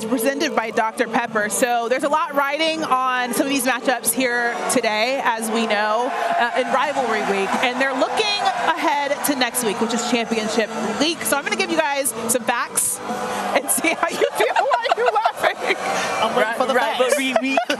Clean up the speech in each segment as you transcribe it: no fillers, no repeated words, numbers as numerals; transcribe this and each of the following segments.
presented by Dr. Pepper. So there's a lot riding on some of these matchups here today, as we know, in Rivalry Week. And they're looking ahead to next week, which is Championship Week. So I'm going to give you guys some facts and see how you feel while you're laughing. I'm waiting for the Rivalry Week. And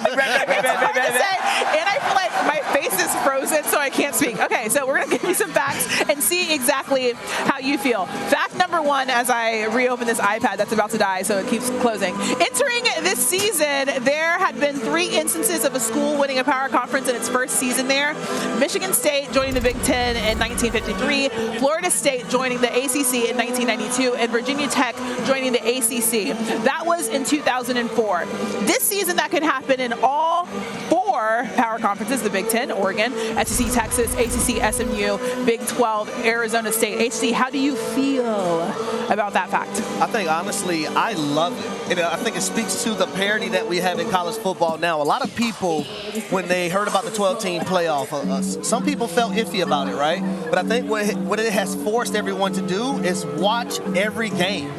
I feel like my face is frozen, so I can't speak. Okay, so we're going to give you some facts and see exactly how you feel. Fact number one, as I reopen this iPad that's about to die, so it keeps closing. Entering this season, there had been 3 instances of a school winning a power conference in its first season there. Michigan State joining the Big Ten in 1953, Florida State joining the ACC in 1992, and Virginia Tech joining the ACC. That was in 2004. This season, that could happen in all 4 power conferences: the Big Ten, Oregon, SEC, Texas, ACC, SMU, Big 12, Arizona State. HC, how do you feel about that fact? I think, honestly, I love it. I think it speaks to the parity that we have in college football now. A lot of people, when they heard about the 12-team playoff, some people felt iffy about it, right? But I think what it has forced everyone to do is watch every game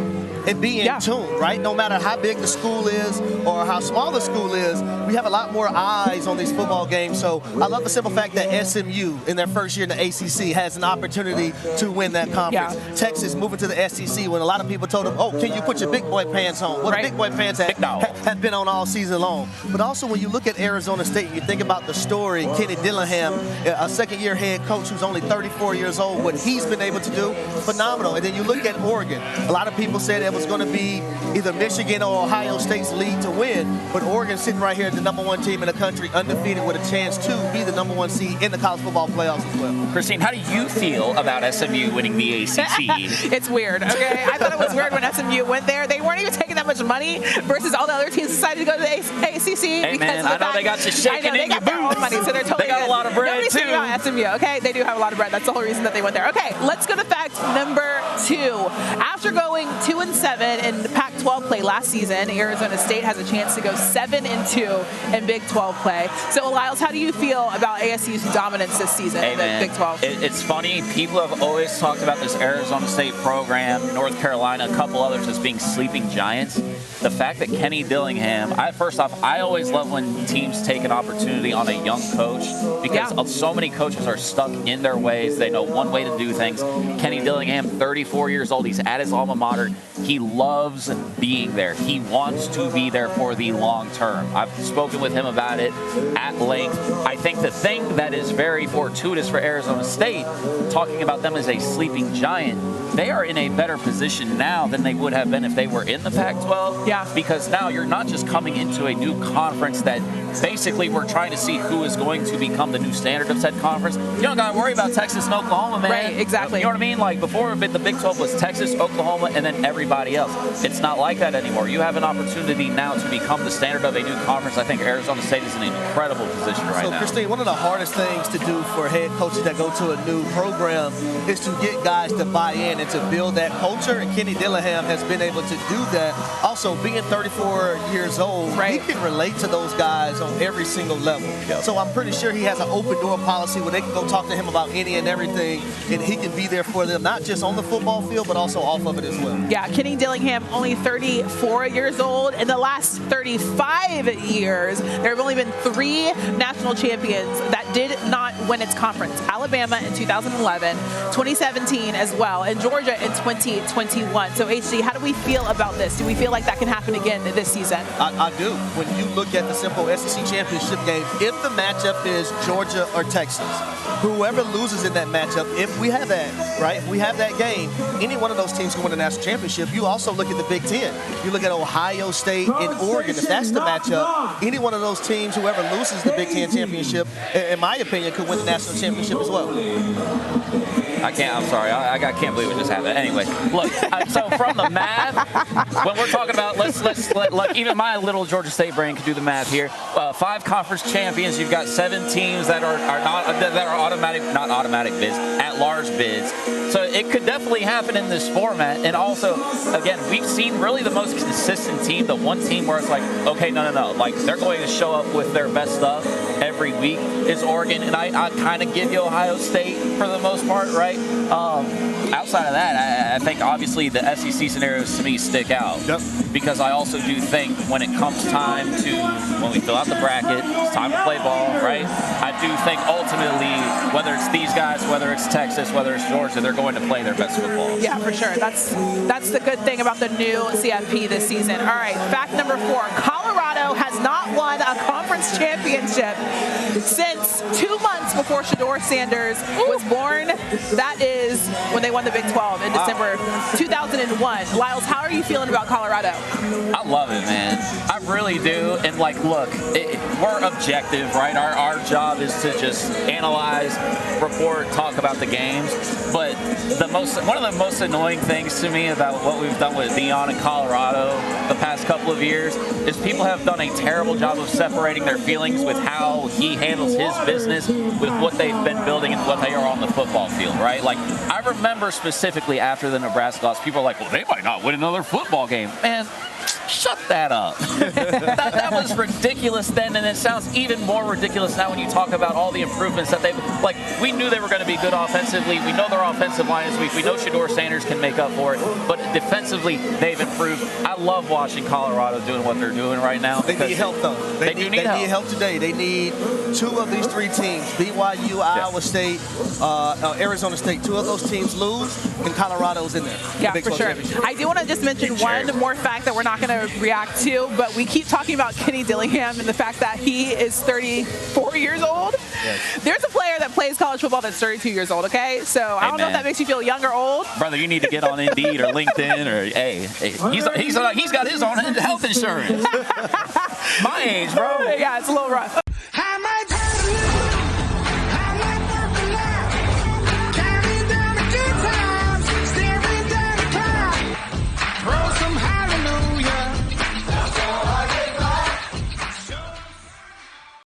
and be in tune, right? No matter how big the school is or how small the school is, we have a lot more eyes on these football games. So I love the simple fact that SMU, in their first year in the ACC, has an opportunity to win that conference. Yeah. Texas moving to the SEC when a lot of people told them, oh, can you put your big boy pants on? Well, the big boy pants have been on all season long. But also when you look at Arizona State, you think about the story, Kenny Dillingham, a second-year head coach who's only 34 years old, what he's been able to do, phenomenal. And then you look at Oregon. A lot of people said it was going to be either Michigan or Ohio State's lead to win, but Oregon sitting right here as the #1 team in the country, undefeated, with a chance to be the #1 seed in the college football playoffs as well. Christine, how do you feel about SMU winning the ACC? It's weird, okay? I thought it was weird when SMU went there. They weren't even taking that much money versus all the other teams decided to go to the ACC. Hey, man, I know they got you shaking in your boots. They got their own money, so they're totally They got a lot of bread, Nobody's too. About SMU, okay? They do have a lot of bread. That's the whole reason that they went there. Okay, let's go to fact number 2. After going 2-7 in Pac-12 play last season, Arizona State has a chance to go 7-2 in Big 12 play. So, Lyles, how do you feel about ASU's dominance this season in the Big 12? It's funny. People have always talked about this Arizona State program, North Carolina, a couple others as being sleeping giants. The fact that Kenny Dillingham, first off, I always love when teams take an opportunity on a young coach because so many coaches are stuck in their ways. They know one way to do things. Kenny Dillingham, 34 years old. He's at his alma mater. He loves being there. He wants to be there for the long term. I've spoken with him about it at length. I think the thing that is very fortuitous for Arizona State, talking about them as a sleeping giant, they are in a better position now than they would have been if they were in the Pac-12. Yeah. Because now you're not just coming into a new conference that basically we're trying to see who is going to become the new standard of said conference. You don't got to worry about Texas and Oklahoma, man. Right, exactly. You know what I mean? Like before, the Big 12 was Texas, Oklahoma, and then everybody else. It's not like that anymore. You have an opportunity now to become the standard of a new conference. I think Arizona State is in an incredible position right now. So, Christine, one of the hardest things to do for head coaches that go to a new program is to get guys to buy in and to build that culture, and Kenny Dillingham has been able to do that. Also, being 34 years old, he can relate to those guys on every single level. Yep. So I'm pretty sure he has an open door policy where they can go talk to him about any and everything, and he can be there for them, not just on the football field, but also off of it as well. Yeah, Kenny Dillingham, only 34 years old. In the last 35 years, there have only been 3 national champions that did not win its conference. Alabama in 2011, 2017 as well, and Georgia in 2021. So, HG, how do we feel about this? Do we feel like that can happen again this season? I do. When you look at the simple SEC championship game, if the matchup is Georgia or Texas, whoever loses in that matchup, if we have that, right, if we have that game, any one of those teams can win the national championship. You also look at the Big Ten. You look at Ohio State and Oregon. If that's the matchup, any one of those teams, whoever loses the Big Ten championship, in my opinion, could win the national championship as well. I'm sorry. I can't believe it just happened. Anyway, look, so from the math, when we're talking about, let even my little Georgia State brain can do the math here. 5 conference champions. You've got 7 teams that are not automatic bids, at-large bids. So it could definitely happen in this format. And also, again, we've seen really the most consistent team, the one team where it's like, okay, no. Like, they're going to show up with their best stuff every week is Oregon. And I kind of give you Ohio State for the most part, right? outside of that, I think obviously the SEC scenarios to me stick out. Yep. Because I also do think when it comes time to, when we fill out the bracket, it's time to play ball, right? I do think ultimately, whether it's these guys, whether it's Texas, whether it's Georgia, they're going to play their best football. Yeah, for sure. That's the good thing about the new CFP this season. All right, fact number 4. Colorado has not won a conference championship since 2 months before Shedeur Sanders was born. That is when they won the Big 12 in December 2001. Lyles, how are you feeling about Colorado? I love it, man. I really do. And like, look, we're objective, right? Our job is to just analyze, report, talk about the games. But one of the most annoying things to me about what we've done with Deion in Colorado the past couple of years is people have done a terrible job of separating their feelings with how he handles his business with what they've been building and what they are on the football field, right? Like, I remember specifically after the Nebraska loss, people are like, well, they might not win another football game. Man, shut that up. that was ridiculous then, and it sounds even more ridiculous now when you talk about all the improvements that they've, like, we knew they were going to be good offensively. We know their offensive line is weak. We know Shedeur Sanders can make up for it, but defensively, they've improved. I love watching Colorado doing what they're doing right now. They need help, though. They need help today. They need 2 of these 3 teams, BYU, Iowa State, Arizona State. 2 of those teams lose, and Colorado's in there. Yeah, for sure. I do want to just mention one more fact that we're not going to react to, but we keep talking about Kenny Dillingham and the fact that he is 34 years old. Yes. There's a player that plays college football that's 32 years old, okay? So I don't know if that makes you feel young or old. Brother, you need to get on Indeed or LinkedIn or, hey he's got his own health insurance. My age, bro. Yeah, it's a little rough.